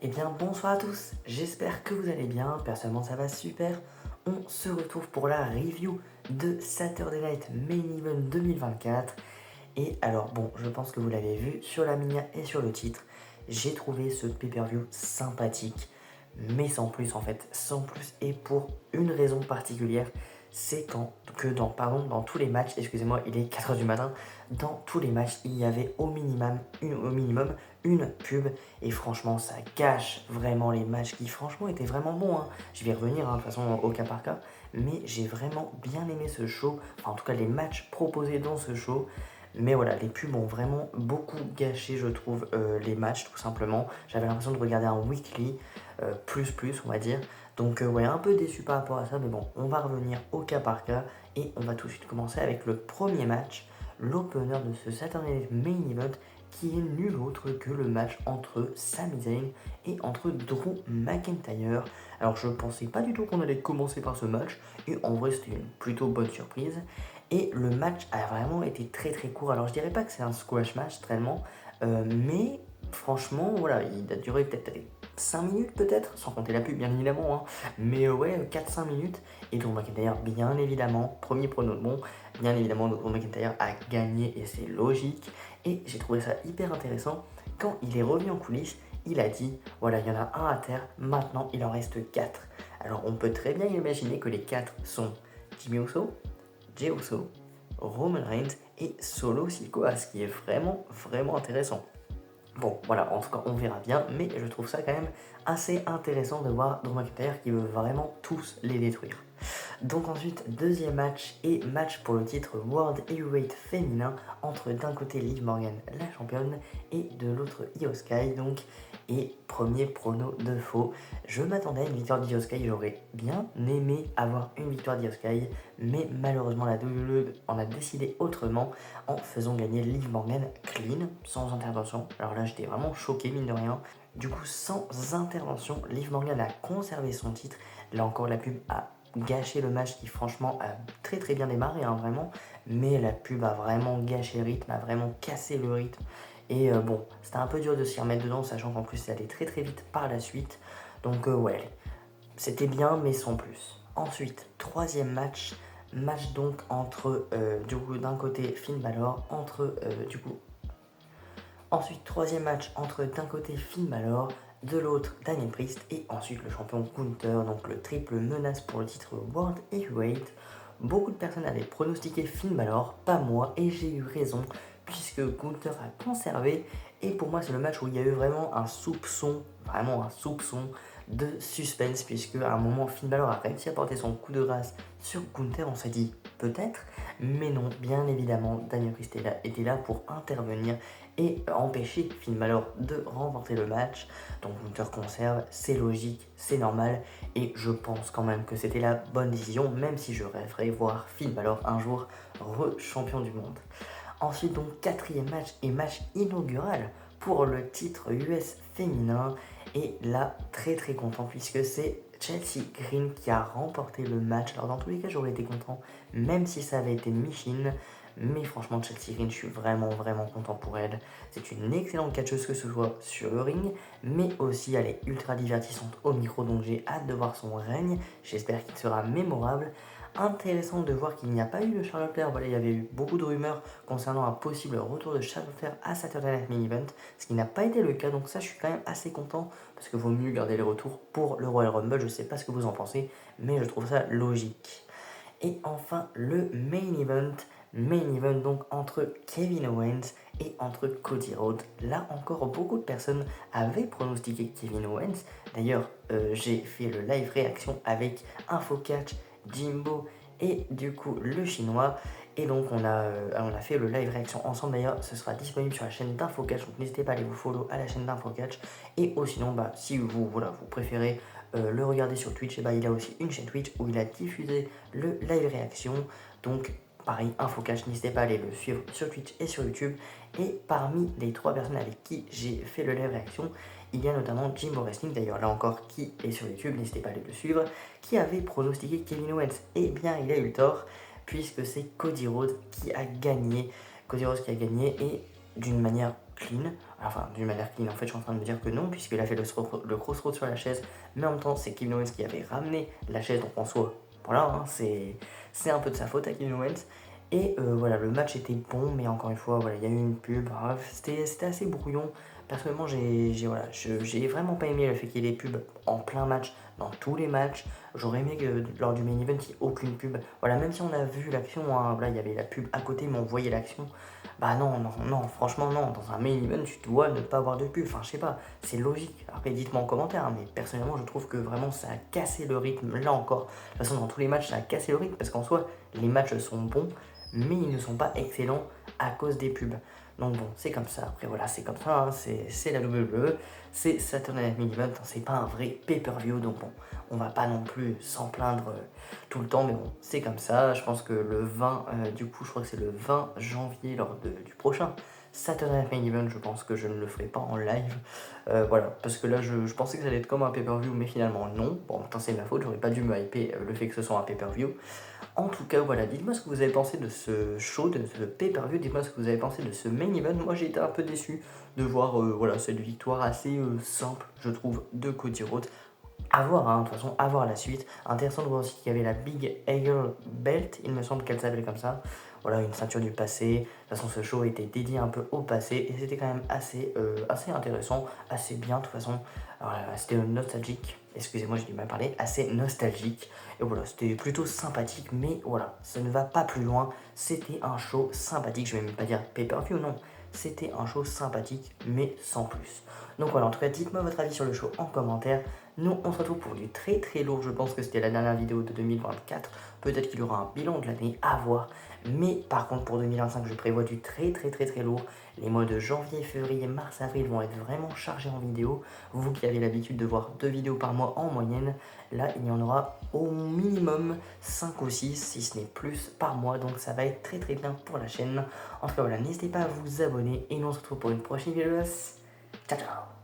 Eh bien bonsoir à tous, j'espère que vous allez bien, personnellement ça va super. On se retrouve pour la review de Saturday Night Main Event 2024. Et alors bon, je pense que vous l'avez vu sur la mini et sur le titre, j'ai trouvé ce pay-per-view sympathique, mais sans plus en fait, sans plus et pour une raison particulière, c'est dans tous les matchs, excusez-moi, il est 4h du matin, dans tous les matchs, il y avait au minimum une pub, et franchement, ça gâche vraiment les matchs qui franchement étaient vraiment bons, hein. Je vais y revenir, hein, de toute façon, au cas par cas, mais j'ai vraiment bien aimé ce show, enfin en tout cas les matchs proposés dans ce show. Mais voilà, les pubs ont vraiment beaucoup gâché, je trouve, les matchs, tout simplement. J'avais l'impression de regarder un weekly, on va dire. Donc, ouais, un peu déçu par rapport à ça, mais bon, on va revenir au cas par cas. Et on va tout de suite commencer avec le premier match, l'opener de ce Saturday Night Main Event, qui est nul autre que le match entre Sami Zayn et entre Drew McIntyre. Alors, je pensais pas du tout qu'on allait commencer par ce match, et en vrai, c'était une plutôt bonne surprise. Et le match a vraiment été très très court. Alors je dirais pas que c'est un squash match tellement, mais franchement, voilà, il a duré peut-être 5 minutes peut-être, sans compter la pub bien évidemment, hein. Mais ouais, 4-5 minutes. Et Drew McIntyre, bien évidemment, premier prono de bon, bien évidemment, Drew McIntyre a gagné et c'est logique. Et j'ai trouvé ça hyper intéressant. Quand il est revenu en coulisses, il a dit, voilà, il y en a un à terre, maintenant il en reste 4. Alors on peut très bien imaginer que les 4 sont Jimmy Uso, Jey Uso, Roman Reigns et Solo Sikoa, ce qui est vraiment vraiment intéressant. Bon, voilà, en tout cas, on verra bien, mais je trouve ça quand même assez intéressant de voir Drew McIntyre qui veut vraiment tous les détruire. Donc ensuite, deuxième match et match pour le titre World Heavyweight féminin entre d'un côté Liv Morgan, la championne, et de l'autre Io Sky, donc, et premier prono de faux. Je m'attendais à une victoire d'Io Sky, j'aurais bien aimé avoir une victoire d'Io Sky, mais malheureusement la WWE en a décidé autrement en faisant gagner Liv Morgan clean, sans intervention. Alors là, j'étais vraiment choqué, mine de rien. Du coup, sans intervention, Liv Morgan a conservé son titre. Là encore, la pub a gâché le match qui franchement a très très bien démarré, hein, vraiment, mais la pub a vraiment gâché le rythme, a vraiment cassé le rythme, et bon, c'était un peu dur de s'y remettre dedans, sachant qu'en plus ça allait très très vite par la suite, donc ouais, c'était bien mais sans plus. Ensuite, troisième match donc entre du coup d'un côté Finn Balor, ensuite troisième match entre d'un côté Finn Balor, de l'autre Daniel Priest, et ensuite le champion Gunther, donc le triple menace pour le titre World Heavyweight. Beaucoup de personnes avaient pronostiqué Finn Balor, pas moi, et j'ai eu raison, puisque Gunther a conservé, et pour moi c'est le match où il y a eu vraiment un soupçon de suspense, puisque à un moment Finn Balor a réussi à porter son coup de grâce sur Gunther, on s'est dit peut-être, mais non, bien évidemment Daniel Priest était là pour intervenir et empêcher Finn Balor de remporter le match. Donc Gunther conserve, c'est logique, c'est normal, et je pense quand même que c'était la bonne décision, même si je rêverais voir Finn Balor un jour re-champion du monde. Ensuite donc quatrième match et match inaugural pour le titre US féminin, et là très très content puisque c'est Chelsea Green qui a remporté le match. Alors dans tous les cas j'aurais été content même si ça avait été Michin, mais franchement Chelsea Green, je suis vraiment vraiment content pour elle. C'est une excellente catcheuse, que ce soit sur le ring, mais aussi elle est ultra divertissante au micro, donc j'ai hâte de voir son règne, j'espère qu'il sera mémorable. Intéressant de voir qu'il n'y a pas eu de Charlotte Flair. Voilà, il y avait eu beaucoup de rumeurs concernant un possible retour de Charlotte Flair à Saturday Night Main Event, ce qui n'a pas été le cas, donc ça je suis quand même assez content, parce qu'il vaut mieux garder les retours pour le Royal Rumble. Je sais pas ce que vous en pensez, mais je trouve ça logique. Et enfin le main event donc entre Kevin Owens et entre Cody Rhodes. Là encore, beaucoup de personnes avaient pronostiqué Kevin Owens. D'ailleurs, j'ai fait le live réaction avec InfoCatch, Jimbo et du coup le chinois. Et donc on a fait le live réaction ensemble. D'ailleurs, ce sera disponible sur la chaîne d'InfoCatch, donc n'hésitez pas à aller vous follow à la chaîne d'InfoCatch. Et aussi, sinon, si vous préférez le regarder sur Twitch, et il a aussi une chaîne Twitch où il a diffusé le live réaction. Donc pareil, InfoCatch, n'hésitez pas à aller le suivre sur Twitch et sur YouTube. Et parmi les 3 personnes avec qui j'ai fait le live réaction, il y a notamment Jimbo Wrestling, d'ailleurs là encore qui est sur YouTube, n'hésitez pas à aller le suivre, qui avait pronostiqué Kevin Owens. Eh bien il a eu tort, puisque c'est Cody Rhodes qui a gagné. Cody Rhodes qui a gagné, et d'une manière clean. Enfin, d'une manière clean, en fait, je suis en train de me dire que non, puisqu'il a fait le crossroad sur la chaise, mais en même temps, c'est Kevin Owens qui avait ramené la chaise, donc en soi, voilà, hein, c'est un peu de sa faute à Kevin Owens. Et voilà, le match était bon, mais encore une fois, voilà, il y a eu une pub, bref, c'était assez brouillon. Personnellement, voilà, j'ai vraiment pas aimé le fait qu'il y ait des pubs en plein match, dans tous les matchs. J'aurais aimé que lors du main event, il n'y ait aucune pub. Voilà, même si on a vu l'action, hein, là, il y avait la pub à côté, mais on voyait l'action. Bah non, non, non, franchement, non. Dans un main event, tu dois ne pas avoir de pub. Enfin, je sais pas, c'est logique. Après, dites-moi en commentaire, hein, mais personnellement, je trouve que vraiment, ça a cassé le rythme. Là encore, de toute façon, dans tous les matchs, ça a cassé le rythme, parce qu'en soi, les matchs sont bons, mais ils ne sont pas excellents à cause des pubs. Donc bon, c'est comme ça. Après voilà, c'est comme ça, hein, c'est la WWE, c'est Saturday Night Main Event, hein, c'est pas un vrai pay-per-view, donc bon, on va pas non plus s'en plaindre tout le temps, mais bon, c'est comme ça. Je pense que le 20, du coup, je crois que c'est le 20 janvier lors du prochain Saturday Night Main Event, je pense que je ne le ferai pas en live. Voilà, parce que là, je pensais que ça allait être comme un pay-per-view, mais finalement non. Bon, maintenant c'est ma faute, j'aurais pas dû me hyper le fait que ce soit un pay-per-view. En tout cas, voilà, dites-moi ce que vous avez pensé de ce show, de ce pay-per-view, dites-moi ce que vous avez pensé de ce main event. Moi, j'ai été un peu déçu de voir voilà, cette victoire assez simple, je trouve, de Cody Rhodes. À voir, hein, de toute façon, à voir la suite. Intéressant de voir aussi qu'il y avait la Big Eagle Belt, il me semble qu'elle s'appelait comme ça. Voilà, une ceinture du passé. De toute façon, ce show était dédié un peu au passé et c'était quand même assez intéressant, assez bien de toute façon. Alors, c'était nostalgique, excusez-moi, j'ai du mal à parler, assez nostalgique. Et voilà, c'était plutôt sympathique, mais voilà, ça ne va pas plus loin. C'était un show sympathique, je vais même pas dire pay-per-view, non. C'était un show sympathique, mais sans plus. Donc voilà, en tout cas, dites-moi votre avis sur le show en commentaire. Nous, on se retrouve pour du très très lourd. Je pense que c'était la dernière vidéo de 2024. Peut-être qu'il y aura un bilan de l'année à voir. Mais par contre, pour 2025, je prévois du très très très très lourd. Les mois de janvier, février, mars, avril vont être vraiment chargés en vidéos. Vous qui avez l'habitude de voir 2 vidéos par mois en moyenne, là, il y en aura au minimum 5 ou 6, si ce n'est plus, par mois. Donc ça va être très très bien pour la chaîne. En tout cas, voilà, n'hésitez pas à vous abonner. Et nous, on se retrouve pour une prochaine vidéo. Ciao, ciao!